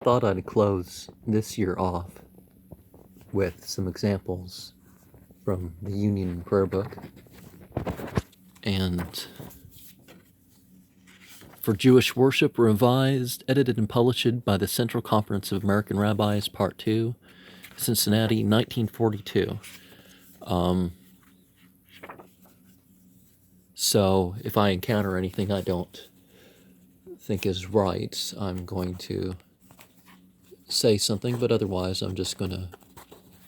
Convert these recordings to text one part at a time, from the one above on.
Thought I'd close this year off with some examples from the Union Prayer Book. And for Jewish Worship, revised, edited, and published by the Central Conference of American Rabbis, Part 2, Cincinnati, 1942. So if I encounter anything I don't think is right, I'm going to say something, but otherwise I'm just going to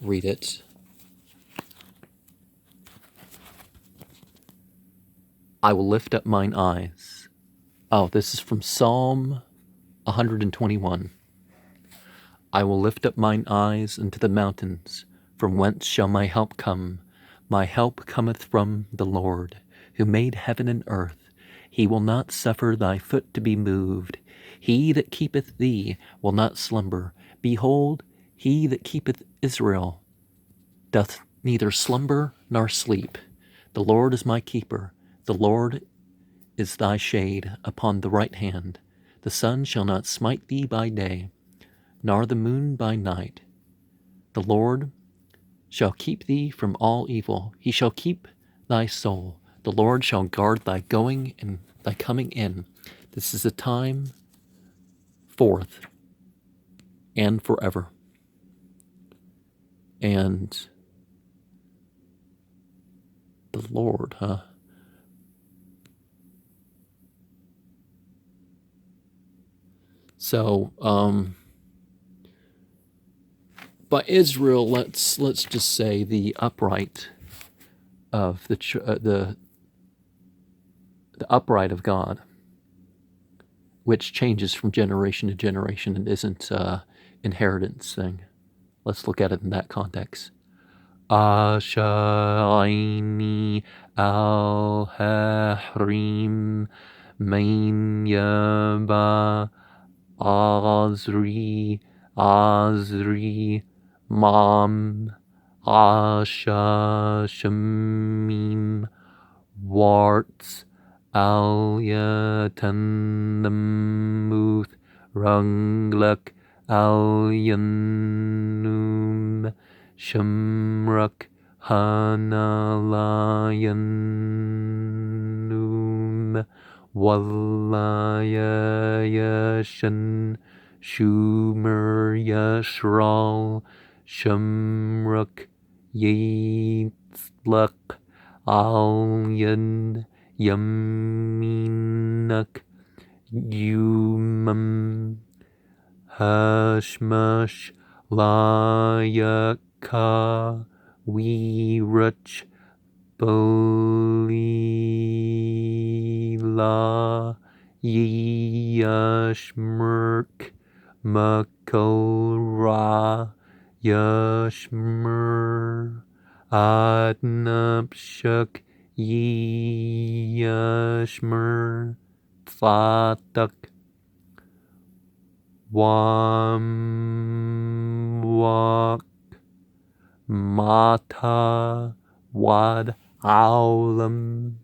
read it. I will lift up mine eyes. Oh, this is from Psalm 121. I will lift up mine eyes unto the mountains. From whence shall my help come? My help cometh from the Lord, who made heaven and earth. He will not suffer thy foot to be moved. He that keepeth thee will not slumber. Behold, he that keepeth Israel doth neither slumber nor sleep. The Lord is my keeper. The Lord is thy shade upon the right hand. The sun shall not smite thee by day, nor the moon by night. The Lord shall keep thee from all evil. He shall keep thy soul. The Lord shall guard thy going and thy coming in. This is a time forth and forever. And the Lord, So, by Israel, let's just say the upright of the upright of God, which changes from generation to generation and isn't inheritance thing. Let's look at it in that context. Ashaini al-Hahrim Main Yaba Azri Mam Asha Shamim Warts Al-Yatandamuth Ranglak Al-Yanum Shamrak Hanalayanum Wallaya Yashan Shumer Yashral Shamrak Yitzlak Alyan Yaminak Yumam Hashmash Layaka Wirach Balila Yashmerk Makalra Yashmer Adnapshak Yashmer Tfatak Wamwak Mata Wad Aulam.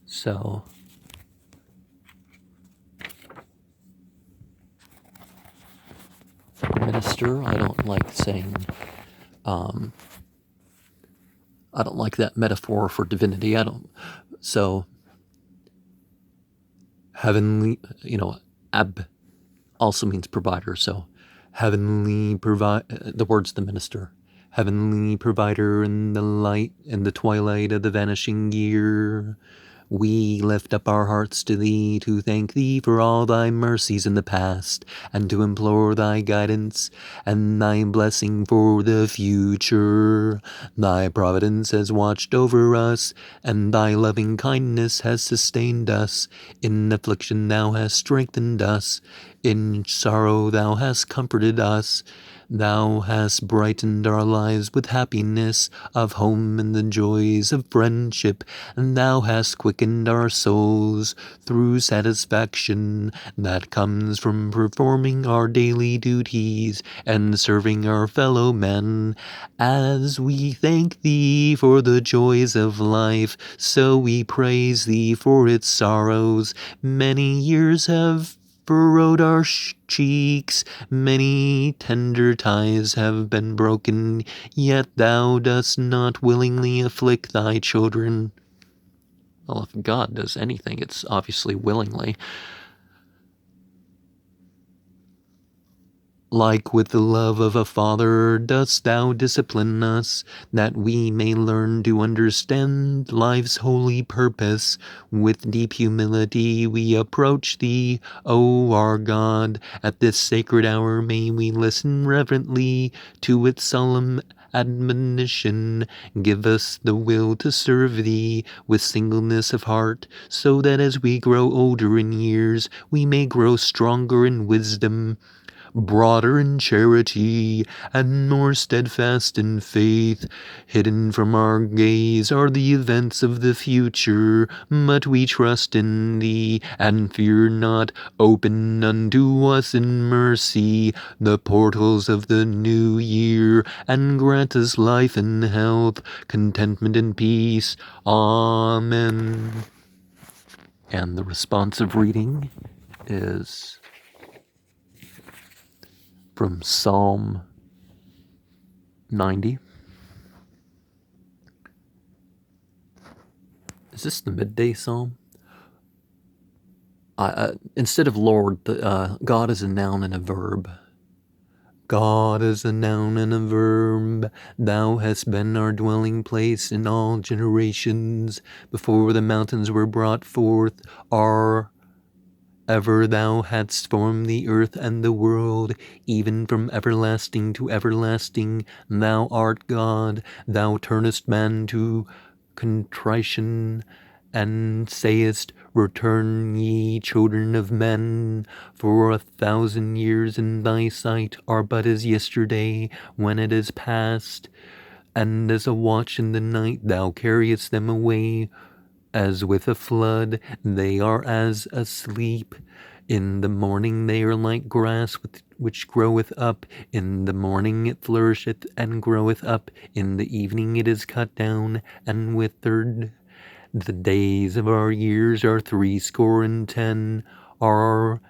So, minister, I don't like saying, I don't like that metaphor for divinity. So, heavenly, ab also means provider. So, heavenly the word's the minister. Heavenly provider in the light, in the twilight of the vanishing year. We lift up our hearts to thee, to thank thee for all thy mercies in the past, and to implore thy guidance and thy blessing for the future. Thy providence has watched over us, and thy loving kindness has sustained us. In affliction thou hast strengthened us. In sorrow thou hast comforted us. Thou hast brightened our lives with happiness of home and the joys of friendship, and Thou hast quickened our souls through satisfaction that comes from performing our daily duties and serving our fellow men. As we thank Thee for the joys of life, so we praise Thee for its sorrows. Many years have furrowed our cheeks, many tender ties have been broken, yet Thou dost not willingly afflict Thy children. Well, if God does anything, it's obviously willingly. Like with the love of a father dost Thou discipline us, that we may learn to understand life's holy purpose. With deep humility we approach Thee, O our God. At this sacred hour may we listen reverently to its solemn admonition. Give us the will to serve Thee with singleness of heart, so that as we grow older in years, we may grow stronger in wisdom, broader in charity, and more steadfast in faith. Hidden from our gaze are the events of the future, but we trust in Thee, and fear not. Open unto us in mercy the portals of the new year, and grant us life and health, contentment and peace. Amen. And the responsive reading is from Psalm 90. Is this the midday psalm? Instead of Lord, God is a noun and a verb. God is a noun and a verb. Thou hast been our dwelling place in all generations. Before the mountains were brought forth, ever Thou hadst formed the earth and the world, even from everlasting to everlasting. Thou art God. Thou turnest man to contrition, and sayest, Return, ye children of men. For 1,000 years in Thy sight are but as yesterday, when it is past. And as a watch in the night Thou carriest them away. As with a flood, they are as asleep. In the morning they are like grass which groweth up. In the morning it flourisheth and groweth up. In the evening it is cut down and withered. The days of our years are 70, are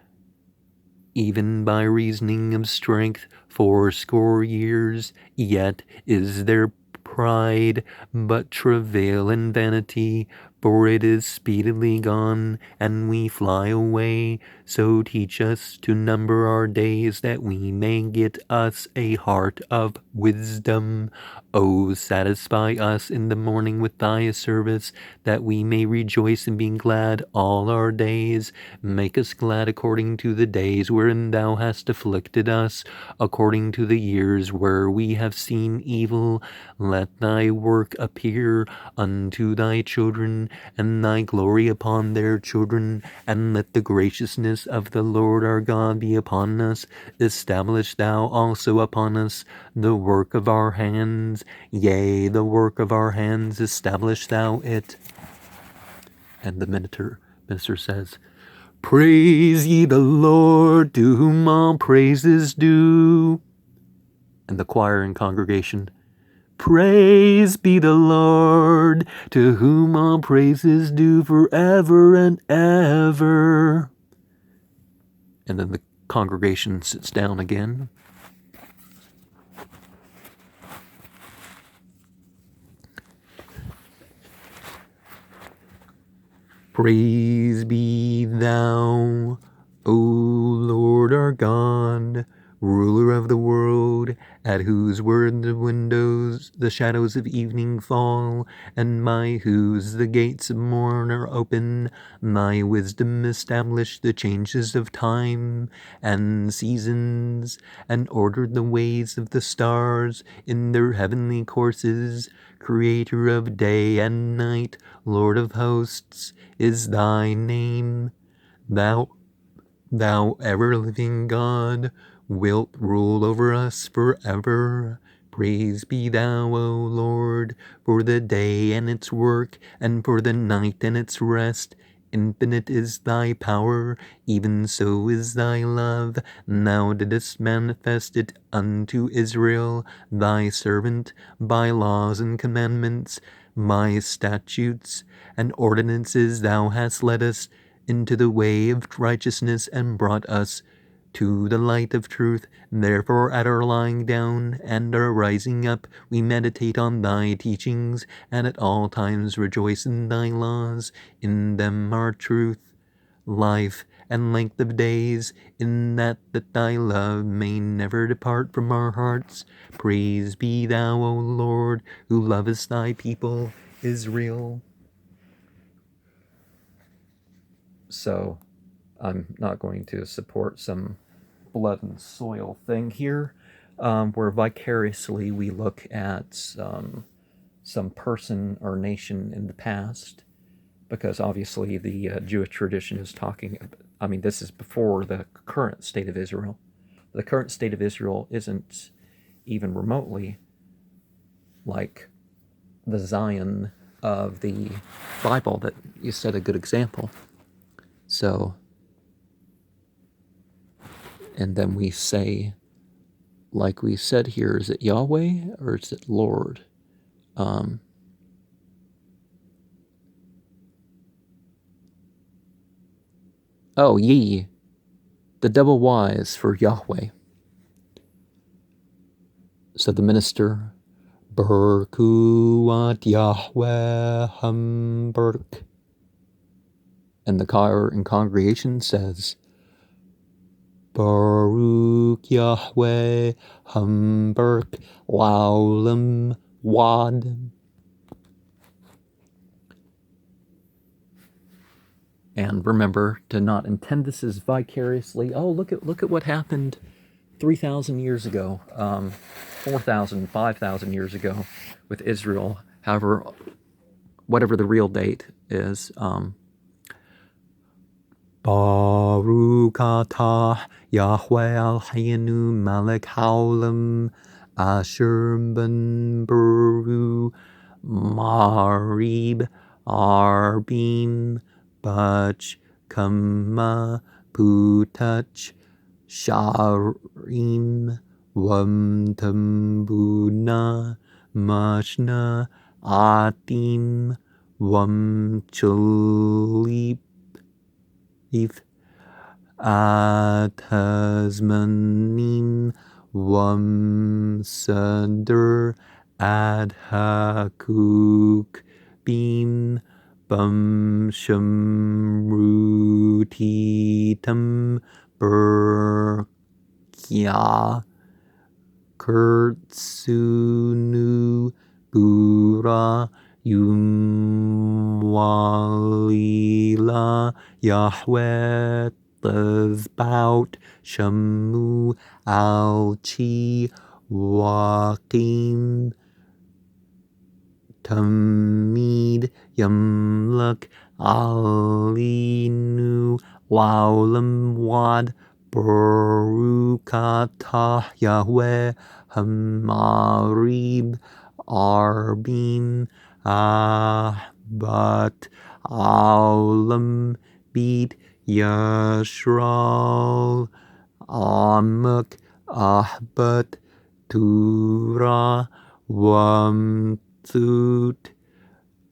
even by reasoning of strength 80 years. Yet is their pride but travail and vanity, for it is speedily gone, and we fly away. So teach us to number our days, that we may get us a heart of wisdom. O satisfy us in the morning with Thy service, that we may rejoice and be glad all our days. Make us glad according to the days wherein Thou hast afflicted us, according to the years where we have seen evil. Let Thy work appear unto Thy children, and Thy glory upon their children, and let the graciousness of the Lord our God be upon us. Establish Thou also upon us the work of our hands, yea, the work of our hands, establish Thou it. And the minister says, Praise ye the Lord, to whom all praise is due. And the choir and congregation, Praise be the Lord, to whom all praise is due forever and ever. And then the congregation sits down again. Praise be Thou, O Lord our God, ruler of the world, at whose word the shadows of evening fall, and by whose the gates of morn are open. Thy wisdom established the changes of time and seasons, and ordered the ways of the stars in their heavenly courses. Creator of day and night, Lord of hosts, is Thy name. Thou ever-living God, wilt rule over us forever. Praise be thou, O Lord, for the day and its work, and for the night and its rest. Infinite is thy power, even so is thy love. Thou didst manifest it unto Israel, thy servant, by laws and commandments, my statutes and ordinances thou hast led us into the way of righteousness and brought us to the light of truth. Therefore at our lying down and our rising up we meditate on thy teachings, and at all times rejoice in thy laws. In them are truth, life, and length of days, in that thy love may never depart from our hearts. Praise be thou, O Lord, who lovest thy people Israel. So I'm not going to support some blood and soil thing here, where vicariously we look at some person or nation in the past, because obviously the Jewish tradition is talking, I mean, this is before the current state of Israel. The current state of Israel isn't even remotely like the Zion of the Bible that you set a good example. So, and then we say, like we said here, is it Yahweh or is it Lord? Oh, ye, the double Y is for Yahweh. So the minister, Berkuat Yahweh Hamburg. And the choir and congregation says, Baruch Yahweh Hamburg Laulam Wad. And remember to not intend this as vicariously. Oh, look at what happened 3,000 years ago, 4,000, 5,000 years ago with Israel. However, whatever the real date is. Baruch atah Yahweh Eloheinu Melech Haolam Asher ben Beru Marib Arbim Bach Kama Putach Sharim Wamtambuna Mashna Atim Wamchulip Atazmanim Wamsader Adhakuk Bim Bum Shamrutitam Berkya Kurtsunu Bura Yumwalila Yahweh Tazbout Shamu Alchi Wakim Tamid Yamluk Alinu Laulam Wad Barukatah Yahweh Hamarib Arbim Ahbat Aulam Beat Yashral Amuk Ahbat Tura Wamtut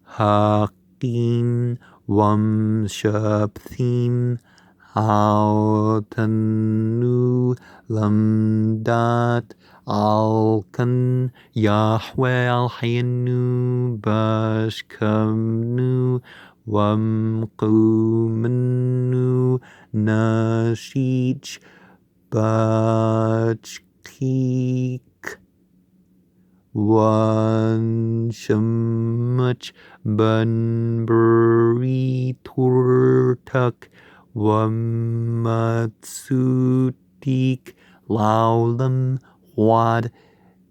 Hakim Wamshapthim Altanu Lamdat Alkan Yahweh Alhaynu Bashkamnu Wamkumanu Nashich Bachkik Wanshamach Banburi Turtak Wamatsutik Laulam Wad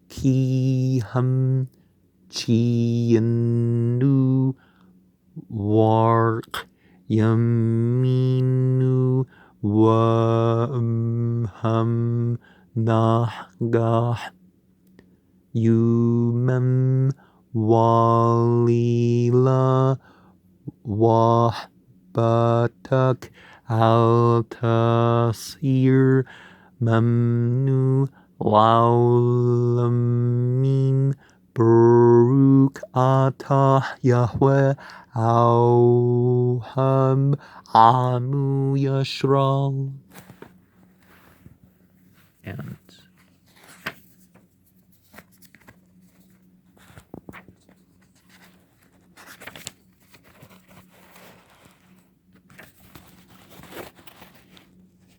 Kiham Chianu Wark Yaminu Wamham Nahgah Yumem Walila Wahbatak Altasir Mamnu Laulamim Baruch Atah Yahweh Auham Amu Yashral. And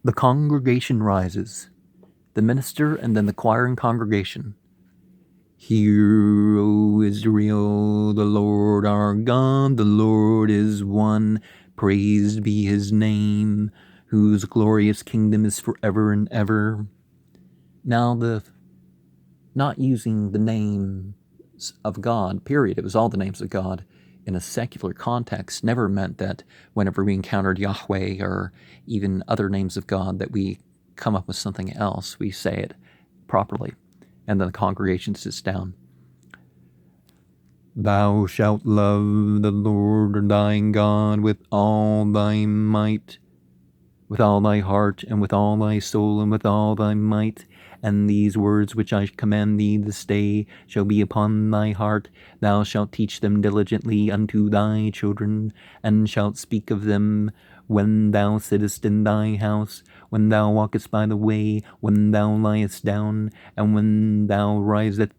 the congregation rises, the minister and then the choir and congregation. Hear, O Israel, the Lord our God, the Lord is one. Praised be his name, whose glorious kingdom is forever and ever. Now, not using the names of God, period. It was all the names of God in a secular context never meant that whenever we encountered Yahweh or even other names of God that we come up with something else, we say it properly. And then the congregation sits down. Thou shalt love the Lord thy God with all thy might, with all thy heart, and with all thy soul, and with all thy might. And these words which I command thee this day shall be upon thy heart. Thou shalt teach them diligently unto thy children, and shalt speak of them when thou sittest in thy house, when thou walkest by the way, when thou liest down, and when thou risest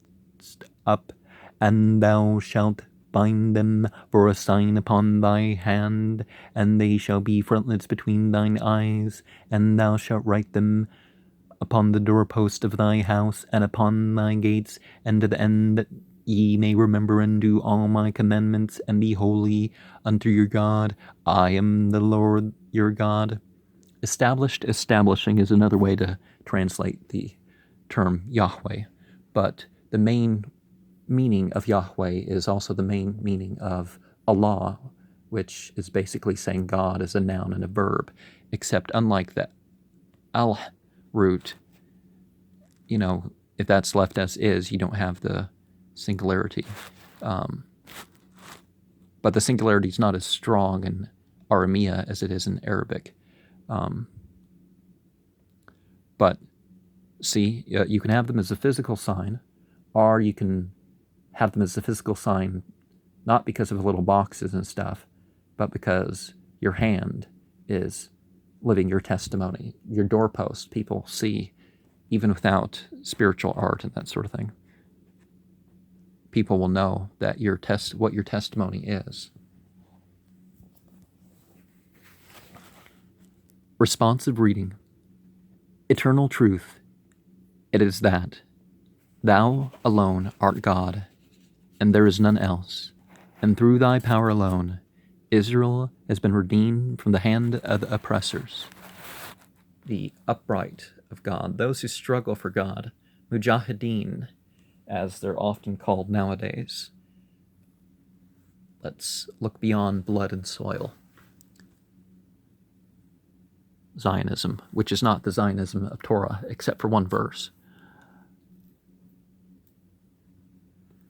up. And thou shalt bind them for a sign upon thy hand, and they shall be frontlets between thine eyes, and thou shalt write them upon the doorpost of thy house, and upon thy gates, and to the end that ye may remember and do all my commandments, and be holy unto your God. I am the Lord your God. Establishing is another way to translate the term Yahweh, but the main meaning of Yahweh is also the main meaning of Allah, which is basically saying God as a noun and a verb, except unlike the al root, if that's left as is, you don't have the singularity. But the singularity is not as strong in Aramea as it is in Arabic. But see, you can have them as a physical sign, or you can have them as a physical sign not because of little boxes and stuff, but because your hand is living your testimony. Your doorpost, people see, even without spiritual art and that sort of thing. People will know that what your testimony is. Responsive reading. Eternal truth, it is that thou alone art God, and there is none else, and through thy power alone, Israel has been redeemed from the hand of the oppressors. The upright of God, those who struggle for God, mujahideen, as they're often called nowadays. Let's look beyond blood and soil. Zionism, which is not the Zionism of Torah, except for one verse.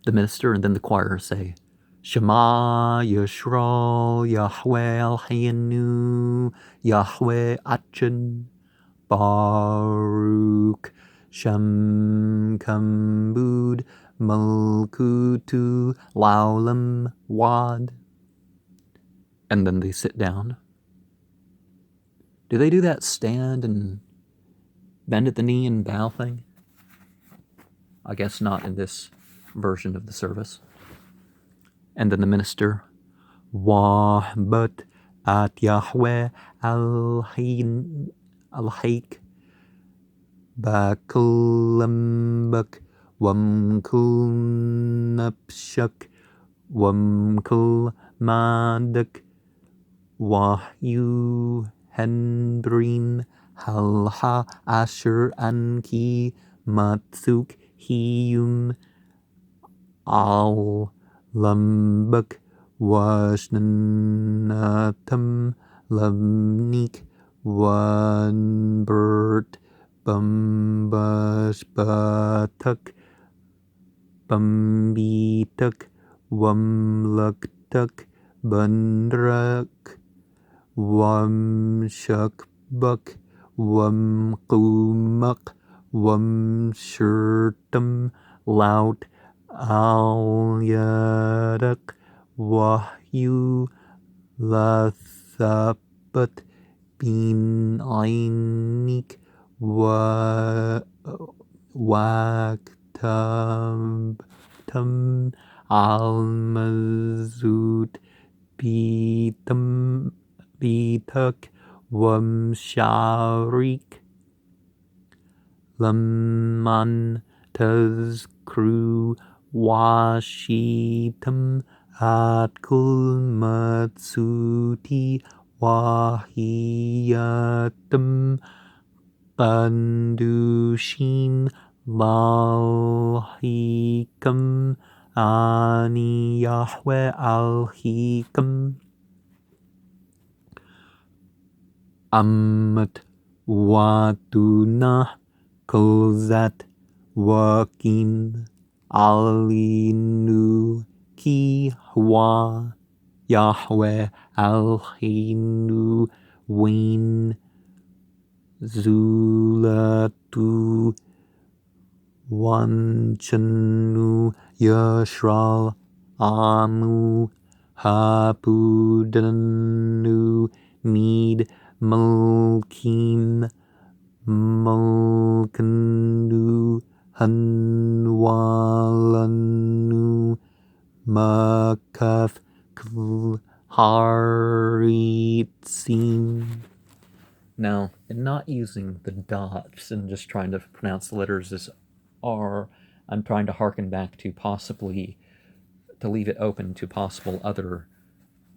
The minister and then the choir say, Shema Yisrael Yahweh Eloheinu Yahweh Echad Baruch Shem Kambud Malkutu Laulam Wad. And then they sit down. Do they do that stand and bend at the knee and bow thing? I guess not in this version of the service. And then the minister, Wahbat at Yahweh al-Haik Bakalambak Wamkul Napshak Wamkul Madak Wahyu Hendrim Halha Asher Anki Matsuk Hiyum Al Lambak Washnanatam Lamnik Wanbert Bumbashbatuk, Bumbituk, Wumluktuk, Bundruk, Wumshukbuk, Wumkumuk, Wumshurtum, Laut, Alyaduk, Wahyu, Lathapat, Bin Ainik, Waktam, Almazut, Bituk, Wamsharik, Laman, Tazkru, Washitam, Atkul, Matsuti, Wahiyatam, Bandushin, Lalhikam, Ani Yahweh Alhikam, Amat Watuna, Kozat, Wakin, Alinu, Ki, Hwa, Yahweh Alhinu, Win, Zulatu, Wanchanu, Yashral, Anu, Hapudanu, Mead, Mulkin, Mulkanu, Hanwalanu, Makaf, Haritzin. Now, in not using the dots and just trying to pronounce the letters as R, I'm trying to harken back to possibly, to leave it open to possible other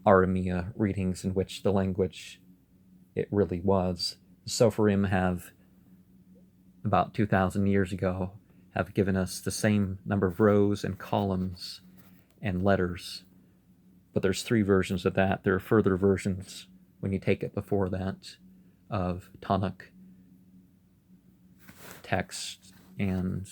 Aramea readings in which the language it really was. Sopharim have, about 2,000 years ago, have given us the same number of rows and columns and letters. But there's 3 versions of that. There are further versions when you take it before that of Tanakh text, and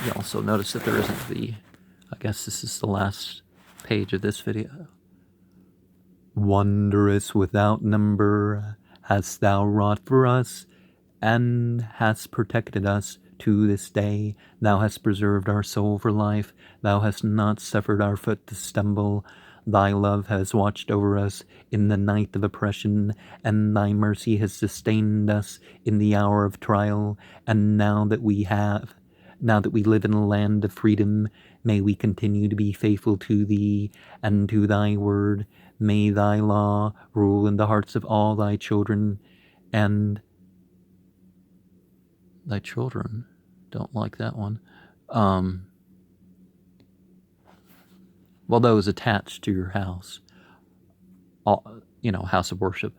you also notice that there isn't the, I guess this is the last page of this video. Wondrous without number hast thou wrought for us, and hast protected us to this day. Thou hast preserved our soul for life. Thou hast not suffered our foot to stumble. Thy love has watched over us in the night of oppression, and thy mercy has sustained us in the hour of trial. And now that we live in a land of freedom, may we continue to be faithful to thee and to thy word. May thy law rule in the hearts of all thy children, and thy children don't like that one. Well, those attached to your house, house of worship,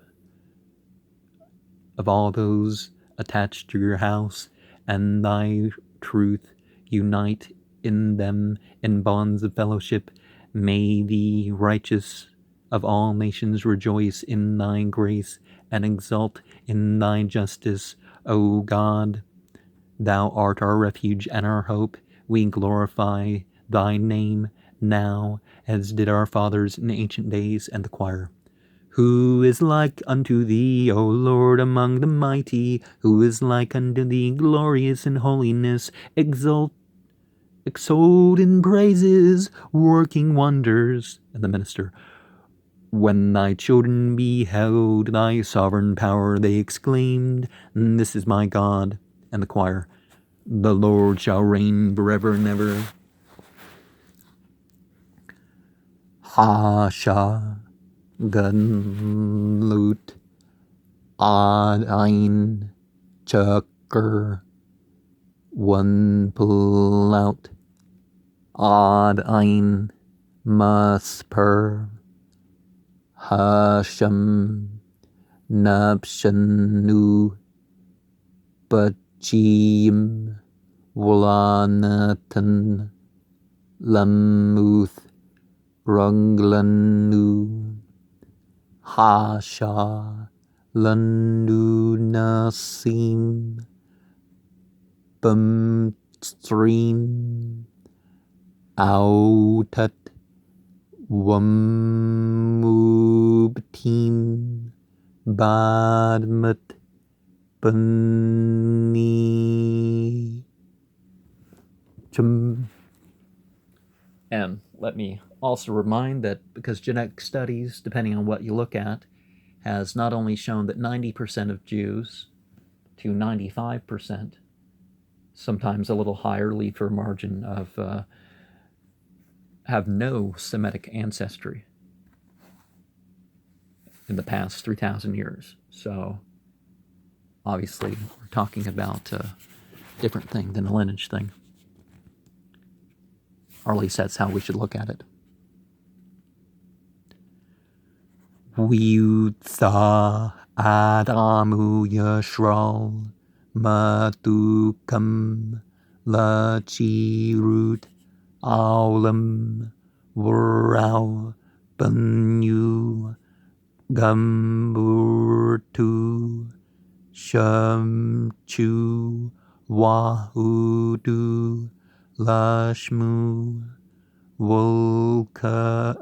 of all those attached to your house, and thy truth unite in them in bonds of fellowship. May the righteous of all nations rejoice in thy grace and exult in thy justice, O God. Thou art our refuge and our hope. We glorify thy name now, as did our fathers in ancient days. And the choir. Who is like unto thee, O Lord, among the mighty? Who is like unto thee, glorious in holiness, exalt in praises, working wonders? And the minister. When thy children beheld thy sovereign power, they exclaimed, This is my God. And the choir. The Lord shall reign forever and ever. Hasha Ganlut Ad Ein Chakr One Pull Out Ad Ein Masper Hashem Nabshanu Bachim Wlanatan Lamuth Runglanu Hasha Landu Nasim Bum Stream Autat Wamubtim Badmat Bunni Chum. And let me also remind that because genetic studies, depending on what you look at, has not only shown that 90% of Jews to 95%, sometimes a little higher, leave for a margin of have no Semitic ancestry in the past 3,000 years. So obviously we're talking about a different thing than a lineage thing. Or at least that's how we should look at it. Viutha Adamu Yashral Madukam Lachirut Aulam Varau Banyu Gamburtu Shamchu Wahudu Lashmu Volka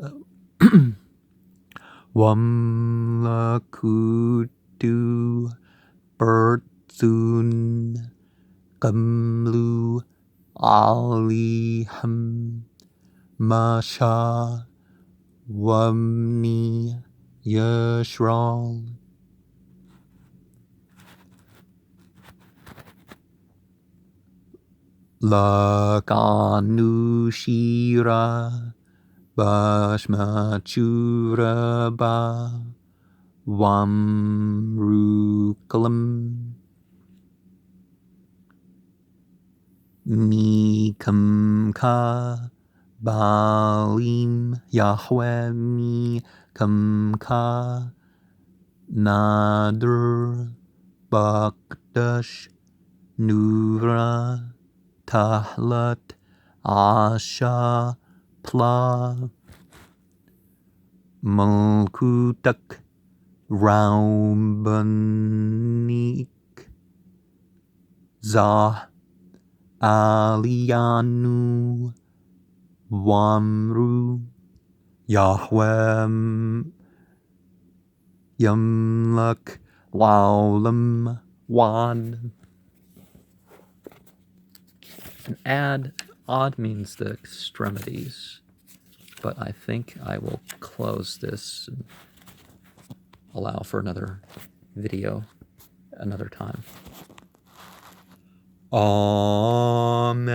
Wamlakutu Bertsun Gamlu Aliham Masha Wamni Yashral Lakanushira Bashmachuraba Wamrukalam Mikamka Balim Yahweh Mikamka Nader Bakdash Nura Tahlat Asha Pla Malkutak Raumbanik Zah Aliyanu Wamru Yahweh Yamlak Laulam Wad. And odd means the extremities, but I think I will close this and allow for another video another time. Amen.